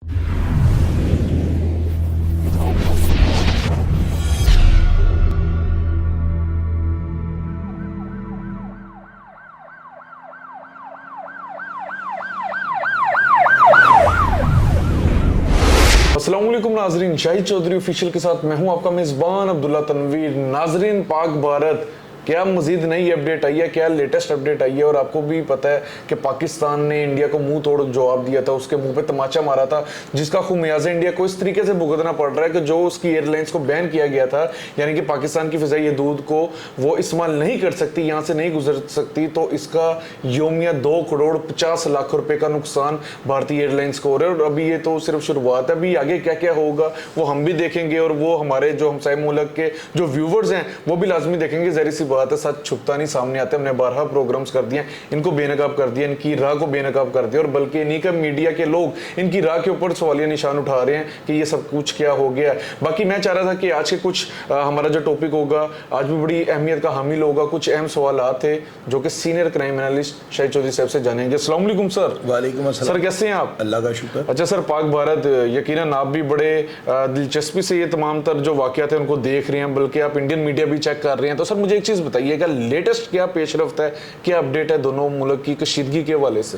अस्सलामुअलैकुम नाजरीन, शाहिद चौधरी ऑफिशियल के साथ मैं हूं आपका मेजबान अब्दुल्ला तनवीर। नाजरीन, पाक भारत क्या मजीद नई अपडेट आई है, क्या लेटेस्ट अपडेट आई है। और आपको भी पता है कि पाकिस्तान ने इंडिया को मुंह तोड़ जवाब दिया था, उसके मुंह पे तमाचा मारा था, जिसका खुमियाजा इंडिया को इस तरीके से भुगतना पड़ रहा है कि जो उसकी एयरलाइंस को बैन किया गया था, यानी कि पाकिस्तान की फिजाई हदूद को वो इस्तेमाल नहीं कर सकती, यहाँ से नहीं गुजर सकती, तो इसका योमिया 2,50,00,000 रुपए का नुकसान भारतीय एयरलाइंस को हो रहा है। और अभी ये तो सिर्फ शुरुआत है, अभी आगे क्या क्या होगा वो हम भी देखेंगे और वो हमारे जो हमसाए मुल्क के जो व्यूवर्स हैं वो भी लाजमी देखेंगे। ज़ाहिर सी बात है, सच छुपता नहीं सामने आते। हमने बारहा प्रोग्राम्स कर दिए, इनको बेनकाब कर दिया, इनकी राह को बेनकाब कर दिया, और बल्कि इन्हीं का मीडिया के लोग इनकी राह के ऊपर सवालिया निशान उठा रहे हैं कि ये सब कुछ क्या हो गया। बाकी मैं चाह रहा था कि आज के कुछ हमारा जो टॉपिक होगा आज भी बड़ी अहमियत का हामिल होगा। कुछ अहम सवाल थे जो कि senior crime analyst Shahid Chaudhary साहब से जानेंगे। अस्सलाम वालेकुम सर। वालेकुम अस्सलाम सर, कैसे हैं आप? अल्लाह का शुक्र। अच्छा सर, पाक भारत यकीनन आप भी बड़े दिलचस्पी से ये तमाम तर जो वाक़यात हैं उनको देख रहे हैं, बल्कि आप इंडियन मीडिया भी चेक कर रहे हैं। तो सर मुझे एक चीज़ बताइएगा, लेटेस्ट क्या पेशरफ्त है, क्या अपडेट है दोनों मुल्क की कशीदगी के हवाले से?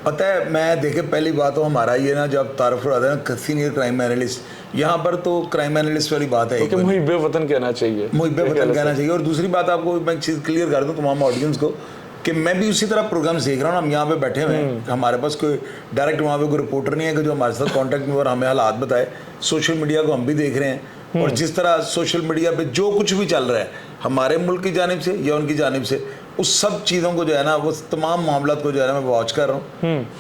पता है, मैं देखे पहली बात तो हमारा ये ना, जब तारुफ आता है ना सीनियर क्राइम एनालिस्ट, यहाँ पर तो क्राइम एनालिस्ट वाली बात है कि मुहिब्बे वतन कहना चाहिए, मुहिब्बे वतन कहना चाहिए। और दूसरी बात आपको मैं एक चीज़ क्लियर कर दूँ तमाम ऑडियंस को कि मैं भी उसी तरह प्रोग्राम्स देख रहा हूँ। हम यहाँ पे बैठे हुए हैं, हमारे पास कोई डायरेक्ट वहाँ पे कोई रिपोर्टर नहीं है कि जो हमारे साथ कांटेक्ट में और हमें हालात बताए। सोशल मीडिया को हम भी देख रहे हैं, और जिस तरह सोशल मीडिया पे जो कुछ भी चल रहा है हमारे मुल्क की जानिब से या उनकी जानिब से, उस सब चीज़ों को जो है ना, वो तमाम मामला को जो है ना मैं वॉच कर रहा हूँ।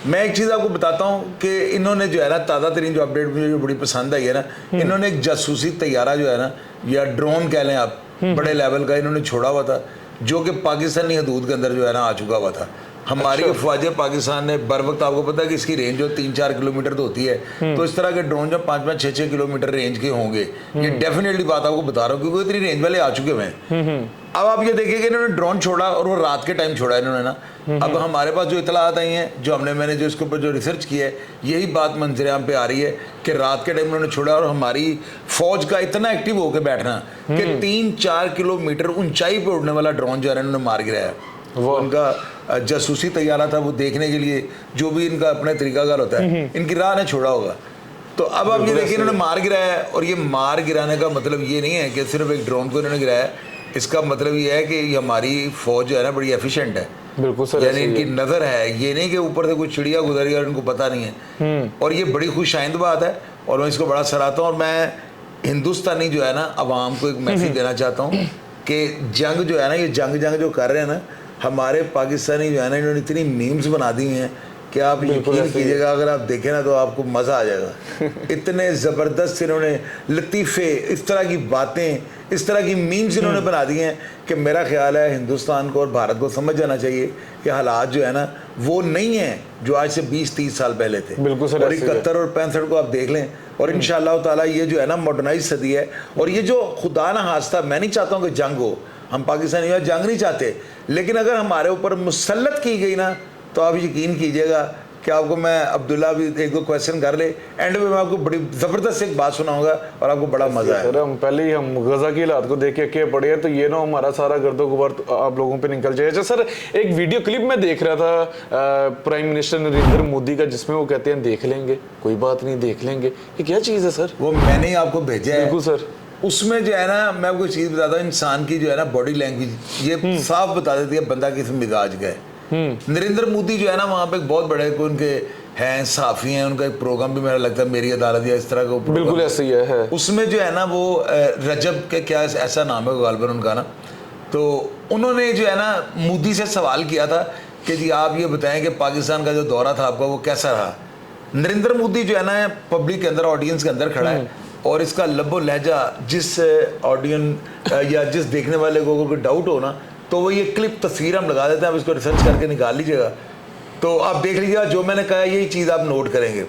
मैं एक चीज़ आपको बताता हूँ कि इन्होंने जो है ना ताज़ा तरीन जो अपडेट मुझे जो बड़ी पसंद आई है ना, इन्होंने एक जासूसी तैयारा जो है ना, या ड्रोन कह लें आप, बड़े लेवल का इन्होंने छोड़ा हुआ था, जो कि पाकिस्तानी हदूद के अंदर जो है ना आ चुका हुआ था। हमारी अफवाज पाकिस्तान ने बर वक्त, आपको पता है कि इसकी रेंज जो 3-4 किलोमीटर तो होती है, तो इस तरह के ड्रोन जो 5-5, 6-6 किलोमीटर रेंज के होंगे, ये डेफिनेटली बात आपको बता रहा हूँ, क्योंकि इतनी रेंज वाले आ चुके हुए हैं। अब आप ये देखिए कि इन्होंने ड्रोन छोड़ा और वो रात के टाइम छोड़ा इन्होंने ना। अब हमारे पास जो इतलात आई हैं, जो मैंने जो इसके ऊपर जो रिसर्च किया है, यही बात मंजरेआम पे आ रही है कि रात के टाइम उन्होंने छोड़ा, और हमारी फौज का इतना एक्टिव होकर बैठना कि 3-4 किलोमीटर ऊंचाई पे उड़ने वाला ड्रोन जो है इन्होंने मार गिराया। वो उनका जासूसी तैयारा था, वो देखने के लिए जो भी इनका अपने तरीकाकार होता है, इनकी राह ने छोड़ा होगा। तो अब आप ये देखिए इन्होंने मार गिराया है, और ये मार गिराने का मतलब ये नहीं है कि सिर्फ एक ड्रोन को इन्होंने गिराया। इसका मतलब ये है कि हमारी फौज जो है ना बड़ी एफिशिएंट है, बिल्कुल सर, यानी इनकी नज़र है, ये नहीं कि ऊपर से कोई चिड़िया गुजरी और इनको पता नहीं है। और ये बड़ी खुशाइंद बात है, और मैं इसको बड़ा सराहता हूँ। और मैं हिंदुस्तानी जो है ना अवाम को एक मैसेज देना चाहता हूँ कि जंग जो है ना, ये जंग जो कर रहे हैं ना हमारे पाकिस्तानी जो है ना, इन्होंने इतनी मीम्स बना दी हैं कि आप यकीन कीजिएगा, अगर आप देखें ना तो आपको मज़ा आ जाएगा। इतने ज़बरदस्त इन्होंने लतीफ़े, इस तरह की बातें, इस तरह की मीम्स इन्होंने बना दी हैं कि मेरा ख्याल है हिंदुस्तान को और भारत को समझ जाना चाहिए कि हालात जो है ना वो नहीं है जो आज से 20-30 साल पहले थे। बिल्कुल सर, और 71 और 65 को आप देख लें, और इंशाअल्लाह ताला ये जो है ना मॉडर्नाइज सदी है। और ये जो खुदा ना हास्ता, मैं नहीं चाहता हूँ कि जंग हो, हम पाकिस्तानी जंग नहीं चाहते, लेकिन अगर हमारे ऊपर मुसल्लत की गई ना तो आप यकीन कीजिएगा कि आपको मैं अब्दुल्ला भी 1-2 क्वेश्चन कर ले, एंड में मैं आपको बड़ी ज़बरदस्त एक बात सुनाऊंगा और आपको बड़ा मज़ा आएगा। सर, हम पहले ही हम गजा की हालात को देख के पड़े हैं, तो ये ना हमारा सारा गर्दो गुबार आप लोगों पे निकल जाएगा। सर, एक वीडियो क्लिप में देख रहा था प्राइम मिनिस्टर नरेंद्र मोदी का, जिसमें वो कहते हैं देख लेंगे, कोई बात नहीं, देख लेंगे। ये क्या चीज़ है सर? वो मैंने ही आपको भेजा है। बिल्कुल सर। उसमें जो है ना मैं आपको चीज़ बताता हूँ, इंसान की जो है ना बॉडी लैंग्वेज ये साफ बता देती है बंदा किस मिजाज का है। नरेंद्र मोदी जो है ना वहाँ पे बहुत बड़े उनके हैं, सहाफ़ी हैं, उनका एक प्रोग्राम भी मेरा लगता है मेरी अदालत या इस तरह का, बिल्कुल ऐसे ही है। उसमें जो है ना वो रजब के क्या ऐसा नाम है गालबन उनका ना, तो उन्होंने जो है ना मोदी से सवाल किया था कि जी आप ये बताएं कि पाकिस्तान का जो दौरा था आपका वो कैसा रहा। नरेंद्र मोदी जो है ना पब्लिक के अंदर, ऑडियंस के अंदर खड़ा है, और इसका लब्बो लहजा जिस ऑडियंस या जिस देखने वाले को कोई डाउट हो ना, तो वो ये क्लिप तस्वीर हम लगा देते हैं, आप इसको रिसर्च करके निकाल लीजिएगा, तो आप देख लीजिएगा जो मैंने कहा यही चीज़ आप नोट करेंगे।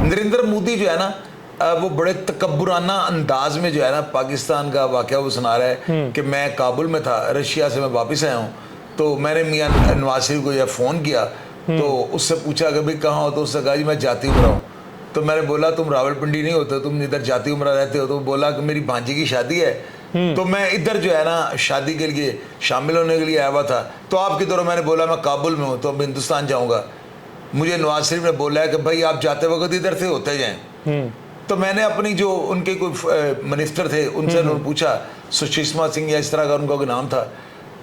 नरेंद्र मोदी जो है ना वो बड़े तकब्बुराना अंदाज में जो है ना पाकिस्तान का वाक़या वो सुना रहा है कि मैं काबुल में था, रशिया से मैं वापस आया हूँ, तो मैंने मियाँ नवाज शरीफ को यह फ़ोन किया, तो उससे पूछा कि भाई कहाँ हो, तो उससे कहा जी मैं जाती हूँ। तो मैंने बोला तुम रावलपिंडी नहीं होते, तुम इधर जाती उम्र रहते हो। तो बोला कि मेरी भांजी की शादी है, तो मैं इधर जो है ना शादी के लिए शामिल होने के लिए आया हुआ था। तो आप किधर हो? मैंने बोला मैं काबुल में हूँ, तो अब हिंदुस्तान जाऊँगा। मुझे नवाज शरीफ ने बोला है कि भाई आप जाते वक्त इधर से होते जाएँ। तो मैंने अपनी जो उनके कोई मिनिस्टर थे उनसे उन्होंने पूछा, सुषमा सिंह या इस तरह का उनका कोई नाम था।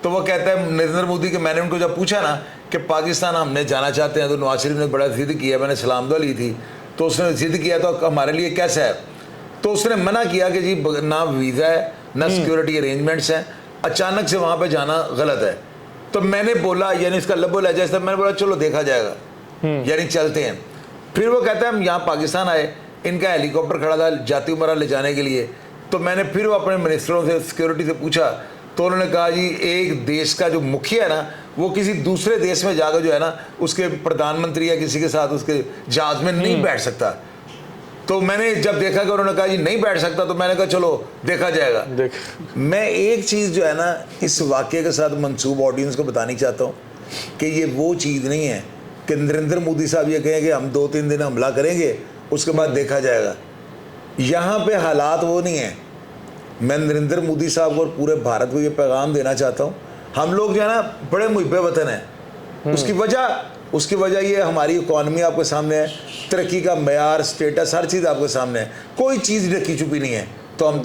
तो वो कहता है नरेंद्र मोदी के, मैंने उनको जब पूछा ना कि पाकिस्तान हमने जाना चाहते हैं, तो नवाज शरीफ ने बड़ा जिद किया। मैंने सलाम दुआ ली थी, तो उसने जिद किया तो हमारे लिए कैसा है? तो उसने मना किया कि जी ना वीज़ा है ना सिक्योरिटी अरेंजमेंट्स हैं, अचानक से वहाँ पे जाना गलत है। तो मैंने बोला, यानी इसका लबो लहजा ऐसा, मैंने बोला चलो देखा जाएगा, यानी चलते हैं। फिर वो कहता है हम यहाँ पाकिस्तान आए, इनका हेलीकॉप्टर खड़ा था जाती उमरा ले जाने के लिए। तो मैंने फिर वो अपने मिनिस्टरों से सिक्योरिटी से पूछा, तो उन्होंने कहा जी एक देश का जो मुखिया है ना, वो किसी दूसरे देश में जाकर जो है ना उसके प्रधानमंत्री या किसी के साथ उसके जहाज में नहीं बैठ सकता। तो मैंने जब देखा कि उन्होंने कहा जी नहीं बैठ सकता, तो मैंने कहा चलो देखा जाएगा। मैं एक चीज़ जो है ना इस वाक़े के साथ मंसूब ऑडियंस को बतानी चाहता हूँ कि ये वो चीज़ नहीं है कि नरेंद्र मोदी साहब ये कहें कि हम 2-3 दिन हमला करेंगे उसके बाद देखा जाएगा। यहाँ पे हालात वो नहीं है। मैं नरेंद्र मोदी साहब को और पूरे भारत को ये पैगाम देना चाहता हूँ, हम लोग जो है ना बड़े मुहिब्बे वतन हैं। उसकी वजह ये हमारी इकॉनमी आपके सामने है, तरक्की का मयार, स्टेटस, हर चीज़ आपके सामने है, कोई चीज़ ढकी छुपी नहीं है। तो हम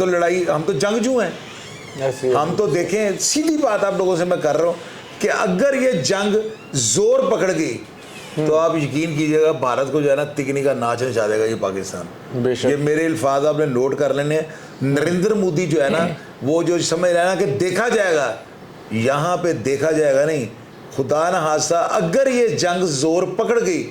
तो जंगजू हैं। हम तो देखें, सीधी बात आप लोगों से मैं कर रहा हूँ कि अगर ये जंग जोर पकड़ गई तो आप यकीन कीजिएगा भारत को जो है ना तिकनी का नाच नचा देगा ये पाकिस्तान। ये मेरे अल्फाज आपने नोट कर लेने। नरेंद्र मोदी जो है ना वो जो समझ रहा है ना कि देखा जाएगा, यहाँ पे देखा जाएगा नहीं। खुदा न हादसा अगर ये जंग जोर पकड़ गई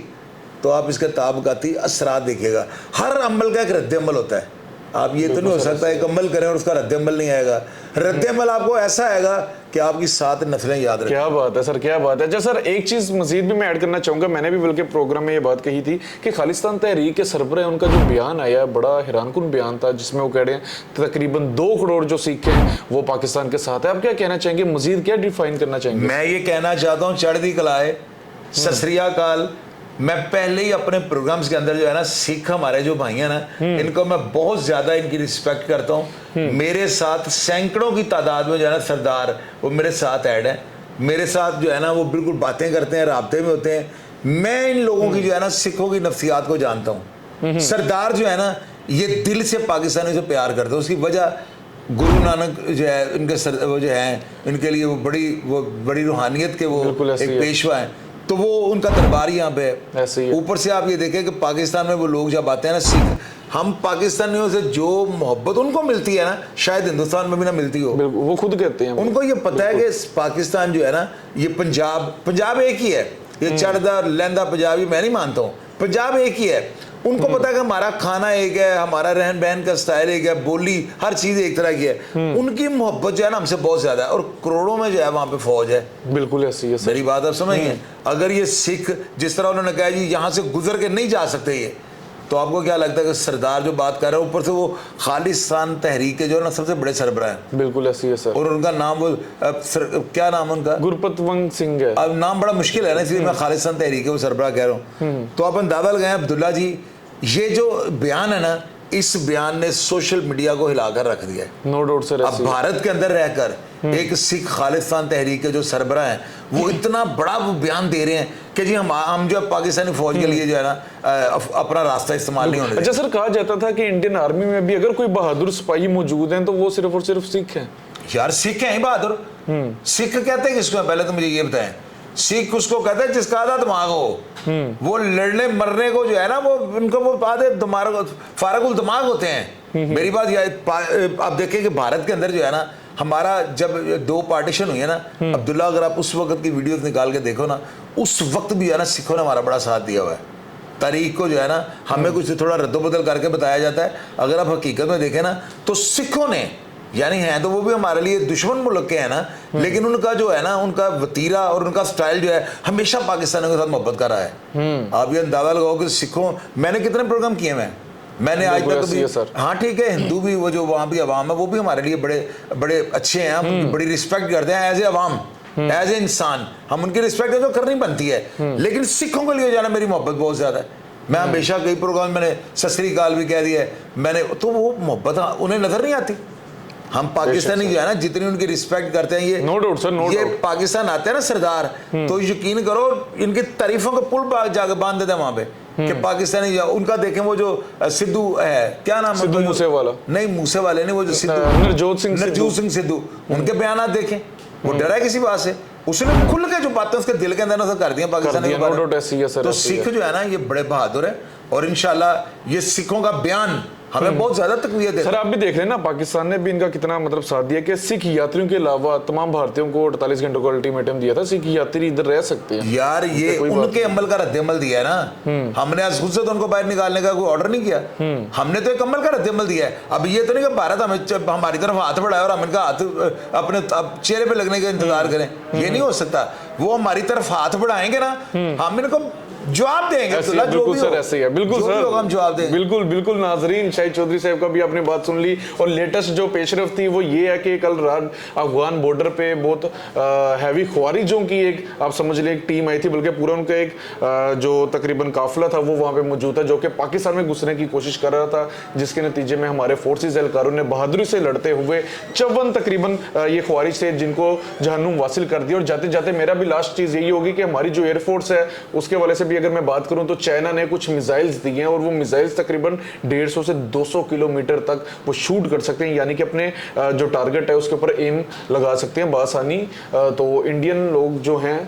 तो आप इसके ताबकाती असरात देखिएगा। हर अमल का एक रद्द-ए-अमल होता है। आप ये तो नहीं हो सकता एक अमल करें और उसका रद्द-ए-अमल नहीं आएगा। रद्द-ए-अमल आपको ऐसा आएगा कि आपकी 7 नस्लें याद रखें। क्या बात है सर, क्या बात है। अच्छा सर, एक चीज मजीद भी मैं ऐड करना चाहूंगा, मैंने भी बल्कि प्रोग्राम में ये बात कही थी कि खालिस्तान तहरीक के सरबराह उनका जो बयान आया बड़ा हैरानकुन बयान था, जिसमें वो कह रहे हैं तकरीबन 2 करोड़ जो सिख हैं वो पाकिस्तान के साथ है। आप क्या कहना चाहेंगे, मजीद क्या डिफाइन करना चाहेंगे? मैं ये कहना चाहता हूँ चढ़दी कलाए, सत श्री अकाल। मैं पहले ही अपने प्रोग्राम्स के अंदर जो है ना सिख हमारे जो भाई हैं ना, इनको मैं बहुत ज़्यादा इनकी रिस्पेक्ट करता हूँ। मेरे साथ सैकड़ों की तादाद में जो है ना सरदार वो मेरे साथ ऐड है, मेरे साथ जो है ना वो बिल्कुल बातें करते हैं, राब्ते में होते हैं। मैं इन लोगों की जो है ना सिखों की नफ्सियात को जानता हूँ। सरदार जो है ना ये दिल से पाकिस्तानी से प्यार करते हैं। उसकी वजह गुरु नानक जो है इनके वो जो है इनके लिए वो बड़ी रूहानियत के वो एक पेशवा है, तो वो उनका दरबार यहाँ पे है। ऊपर से आप ये देखें कि पाकिस्तान में वो लोग जब आते हैं ना सिख, हम पाकिस्तानियों से जो मोहब्बत उनको मिलती है ना शायद हिंदुस्तान में भी ना मिलती हो। वो खुद कहते हैं, उनको ये पता है कि पाकिस्तान जो है ना ये पंजाब एक ही है। ये चढ़दा लहंदा पंजाबी मैं नहीं मानता हूँ, पंजाब एक ही है। उनको पता है कि हमारा खाना एक है, हमारा रहन बहन का स्टाइल एक है, बोली हर चीज़ एक तरह की है। उनकी मोहब्बत जो है ना हमसे बहुत ज़्यादा है और करोड़ों में जो है वहाँ पे फौज है। बिल्कुल ऐसी है। मेरी बात आप समझिए। अगर ये सिख जिस तरह उन्होंने कहा जी यहाँ से गुजर के नहीं जा सकते ये, तो आपको क्या लगता है कि सरदार जो बात कर रहे हैं ऊपर से वो खालिस्तान तहरीक के जो है ना सबसे बड़े सरबराह हैं। बिल्कुल ऐसी है सर। और उनका नाम वो क्या नाम उनका? गुरपतवंत सिंह है। अब नाम बड़ा मुश्किल है ना, इसलिए मैं खालिस्तान तहरीक के वो सरबराह कह रहा हूँ। तो अपन दादा लगाए अब्दुल्ला जी, ये जो बयान है ना इस बयान ने सोशल मीडिया को हिलाकर रख दिया है। No doubt sir. अब भारत के अंदर रहकर एक सिख खालिस्तान तहरीक के जो सरबराह हैं वो इतना बड़ा वो बयान दे रहे हैं कि जी हम जो पाकिस्तानी फौज के लिए जो है ना अपना रास्ता इस्तेमाल नहीं होने। अच्छा सर, कहा जाता था कि इंडियन आर्मी में भी अगर कोई बहादुर सिपाही मौजूद हैं तो वो सिर्फ और सिर्फ सिख हैं। यार सिख हैं बहादुर। सिख कहते हैं किसको? पहले तो मुझे ये बताएं। सिख उसको कहते हैं जिसका आधा दिमाग हो, वो लड़ने मरने को जो है ना वो उनको वो आधे फारगुल दिमाग होते हैं। मेरी बात यह आप देखें कि भारत के अंदर जो है ना हमारा जब 2 पार्टीशन हुई है ना अब्दुल्ला, अगर आप उस वक्त की वीडियोस निकाल के देखो ना, उस वक्त भी है ना सिखों ने हमारा बड़ा साथ दिया हुआ है। तारीख को जो है ना हमें कुछ थोड़ा रद्दोबदल करके बताया जाता है। अगर आप हकीकत में देखें ना तो सिखों ने, यानी हैं तो वो भी हमारे लिए दुश्मन मुल्क के हैं ना, लेकिन उनका जो है ना उनका वतीरा और उनका स्टाइल जो है हमेशा पाकिस्तानियों के साथ मोहब्बत कर रहा है। आप ये अंदाजा लगाओ कि सिखों, मैंने कितने प्रोग्राम किए मैंने आज तक भी। हाँ ठीक है, हिंदू भी वो जो वहाँ भी अवाम है वो भी हमारे लिए बड़े अच्छे हैं, हम बड़ी रिस्पेक्ट करते हैं as a Awam, as a इंसान। हम उनकी रिस्पेक्ट तो करनी बनती है, लेकिन सिखों के लिए जाना मेरी मोहब्बत बहुत ज़्यादा है। मैं हमेशा कई प्रोग्राम मैंने सत श्री अकाल भी कह दिया है मैंने, तो वो मोहब्बत उन्हें नजर नहीं आती। हम पाकिस्तानी जो है ना जितनी उनकी रिस्पेक्ट करते हैं, ये नो डाउट सर, नो ये डाउट। पाकिस्तान आते हैं ना सरदार, तो यकीन करो इनकी तारीफों का पुल जाकर बांध देते हैं वहां पे कि पाकिस्तानी उनका देखें वो जो सिद्धू है, क्या नाम है, सिद्धू मूसेवाला, नहीं मूसे वाले नहीं, वो जो सिद्धू नवजोत सिंह सिद्धू, उनके बयान देखें, वो डरा है किसी बात से, उसने खुल के जो बातें उसके दिल के अंदर ना कर दिया पाकिस्तानी के बारे में। तो सिख जो है ना ये बड़े बहादुर है और इंशाल्लाह ये सिखों का बयान हमें बहुत ज्यादा तकवीत देता है। सर आप भी देख रहे हैं ना, पाकिस्तान ने भी इनका कितना मतलब साथ दिया कि सिख यात्रियों के अलावा तमाम भारतीयों को 48 घंटों का अल्टीमेटम दिया था, सिख यात्री इधर रह सकते हैं। यार ये उनके अमल का रद्द-ए-अमल दिया है ना, हमने आज खुद से तो उनको बाहर निकालने का कोई ऑर्डर नहीं किया, हमने तो एक अमल का रद्द-ए-अमल दिया है। अब ये तो नहीं कि भारत हमें हमारी तरफ हाथ बढ़ाए और हम इनका हाथ अपने चेहरे पे लगने का इंतजार करें, ये नहीं हो सकता। वो हमारी तरफ हाथ बढ़ाएंगे ना, हम इनको जवाब देंगे। बिल्कुल सर, ऐसे ही है, बिल्कुल सर, हम जवाब देंगे। बिल्कुल बिल्कुल। नाजरीन, शाहिद चौधरी साहब का भी आपने बात सुन ली और लेटेस्ट जो पेशरफ थी वो ये है कि कल रात अफगान बॉर्डर पे बहुत हैवी ख्वारिजों की एक, आप समझ लें, एक टीम आई थी, बल्कि पूरा उनका एक जो तकरीबन काफिला था वो वहाँ पे मौजूद था, जो कि पाकिस्तान में घुसने की कोशिश कर रहा था, जिसके नतीजे में हमारे फोर्सेज एहलकारों ने बहादुरी से लड़ते हुए 54 तकरीबन ये ख्वारिज थे जिनको जहन्नुम वासिल कर दिया। और जाते जाते मेरा भी लास्ट चीज़ यही होगी कि हमारी जो एयरफोर्स है उसके वाले से भी अगर मैं बात करूं तो चाइना ने कुछ मिसाइल्स दिए हैं और वो मिसाइल्स तकरीबन 150 से 200 किलोमीटर तक वो शूट कर सकते हैं, यानी कि अपने जो टारगेट है उसके ऊपर एम लगा सकते हैं बासानी। तो इंडियन लोग जो हैं,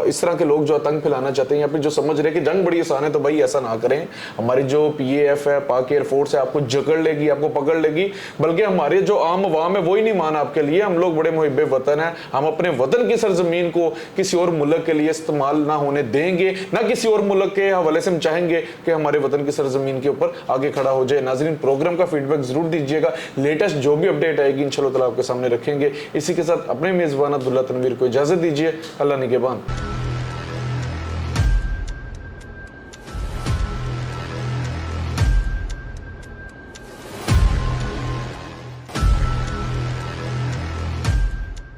इस तरह के लोग जो आतंक फैलाना चाहते हैं या फिर जो समझ रहे हैं कि जंग बड़ी आसान है, तो भाई ऐसा ना करें। हमारी जो PAF है, पाक एयरफोर्स है, आपको जकड़ लेगी, आपको पकड़ लेगी। बल्कि हमारे जो आम अवाम है वो ही नहीं माना आपके लिए। हम लोग बड़े मुहिब्बे वतन है, हम अपने वतन की सरजमीन को किसी और मुल्क के लिए इस्तेमाल ना होने देंगे, ना किसी और मुल्क के हवाले से हम चाहेंगे कि हमारे वतन की सरजमीन के ऊपर आगे खड़ा हो जाए। नाज़रीन, प्रोग्राम का फीडबैक जरूर दीजिएगा, लेटेस्ट जो भी अपडेट आएगी इंशाल्लाह ताला आपके सामने रखेंगे। इसी के साथ अपने मेज़बान अब्दुल्ला तनवीर को इजाज़त दीजिए। अल्लाह निगहबान।